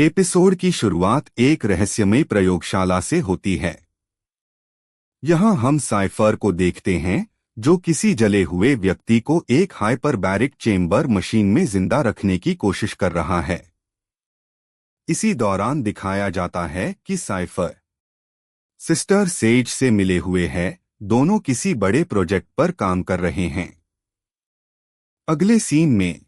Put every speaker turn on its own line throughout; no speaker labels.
Episode की शुरुआत एक रहस्यमय प्रयोगशाला से होती है। यहाँ हम साइफर को देखते हैं जो किसी जले हुए व्यक्ति को एक हाइपरबैरिक चेम्बर मशीन में जिंदा रखने की कोशिश कर रहा है। इसी दौरान दिखाया जाता है कि साइफर सिस्टर सेज से मिले हुए हैं। दोनों किसी बड़े प्रोजेक्ट पर काम कर रहे हैं। अगले सीन में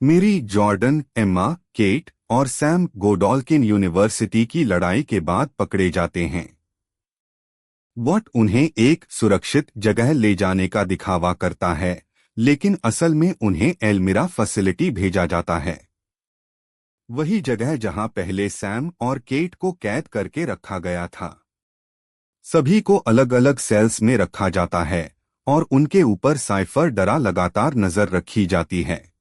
मेरी, जॉर्डन, एम्मा, केट और सैम गोडॉल्किन यूनिवर्सिटी की लड़ाई के बाद पकड़े जाते हैं। वॉट उन्हें एक सुरक्षित जगह ले जाने का दिखावा करता है, लेकिन असल में उन्हें एल्मिरा फैसिलिटी भेजा जाता है, वही जगह जहां पहले सैम और केट को कैद करके रखा गया था। सभी को अलग अलग सेल्स में रखा जाता है और उनके ऊपर साइफर डरा लगातार नजर रखी जाती है।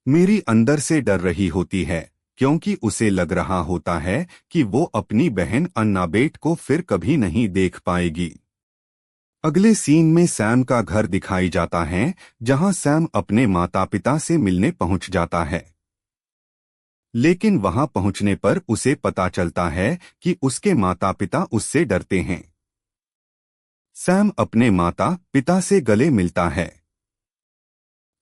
मेरी अंदर से डर रही होती है क्योंकि उसे लग रहा होता है कि वो अपनी बहन अन्नाबेट को फिर कभी नहीं देख पाएगी। अगले सीन में सैम का घर दिखाई जाता है जहां सैम अपने माता पिता से मिलने पहुंच जाता है, लेकिन वहां पहुंचने पर उसे पता चलता है कि उसके माता पिता उससे डरते हैं। सैम अपने माता पिता से गले मिलता है।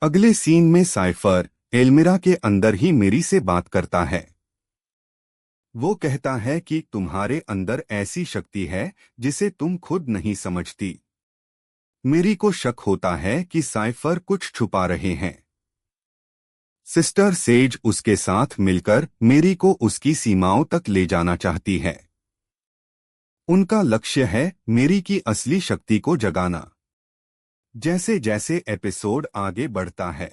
अगले सीन में साइफर एल्मिरा के अंदर ही मेरी से बात करता है। वो कहता है कि तुम्हारे अंदर ऐसी शक्ति है जिसे तुम खुद नहीं समझती। मेरी को शक होता है कि साइफर कुछ छुपा रहे हैं। सिस्टर सेज उसके साथ मिलकर मेरी को उसकी सीमाओं तक ले जाना चाहती है। उनका लक्ष्य है मेरी की असली शक्ति को जगाना। जैसे जैसे एपिसोड आगे बढ़ता है,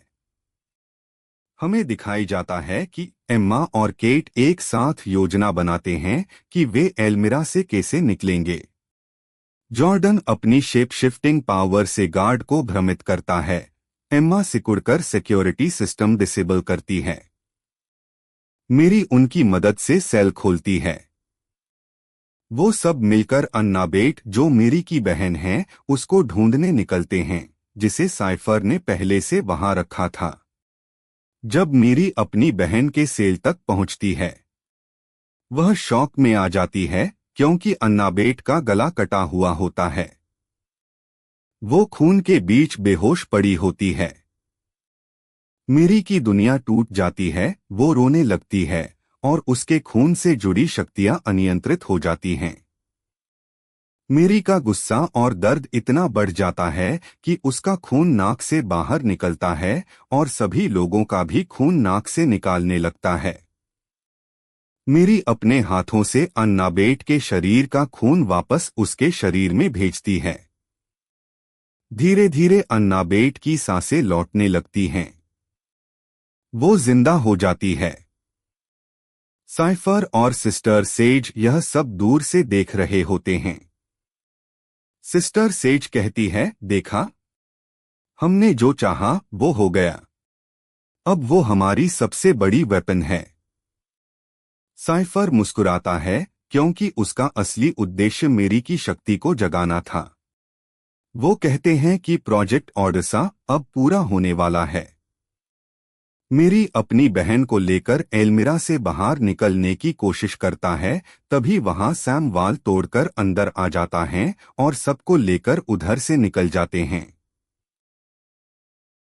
हमें दिखाई जाता है कि एम्मा और केट एक साथ योजना बनाते हैं कि वे एल्मिरा से कैसे निकलेंगे। जॉर्डन अपनी शेप शिफ्टिंग पावर से गार्ड को भ्रमित करता है। एम्मा सिकुड़कर सिक्योरिटी सिस्टम डिसेबल करती है। मेरी उनकी मदद से सेल खोलती है। वो सब मिलकर अन्नाबेट, जो मेरी की बहन है, उसको ढूंढने निकलते हैं जिसे साइफर ने पहले से वहां रखा था। जब मेरी अपनी बहन के सेल तक पहुंचती है, वह शॉक में आ जाती है क्योंकि अन्नाबेट का गला कटा हुआ होता है। वो खून के बीच बेहोश पड़ी होती है। मेरी की दुनिया टूट जाती है। वो रोने लगती है और उसके खून से जुड़ी शक्तियां अनियंत्रित हो जाती हैं। मेरी का गुस्सा और दर्द इतना बढ़ जाता है कि उसका खून नाक से बाहर निकलता है और सभी लोगों का भी खून नाक से निकालने लगता है। मेरी अपने हाथों से अन्नाबेट के शरीर का खून वापस उसके शरीर में भेजती है। धीरे धीरे अन्नाबेट की सांसें लौटने लगती हैं। वो जिंदा हो जाती है। साइफर और सिस्टर सेज यह सब दूर से देख रहे होते हैं। सिस्टर सेज कहती है, देखा, हमने जो चाहा वो हो गया। अब वो हमारी सबसे बड़ी वेपन है। साइफर मुस्कुराता है क्योंकि उसका असली उद्देश्य मेरी की शक्ति को जगाना था। वो कहते हैं कि प्रोजेक्ट ओडेसा अब पूरा होने वाला है। मेरी अपनी बहन को लेकर एल्मिरा से बाहर निकलने की कोशिश करता है, तभी वहां सैम वाल तोड़कर अंदर आ जाता है और सबको लेकर उधर से निकल जाते हैं।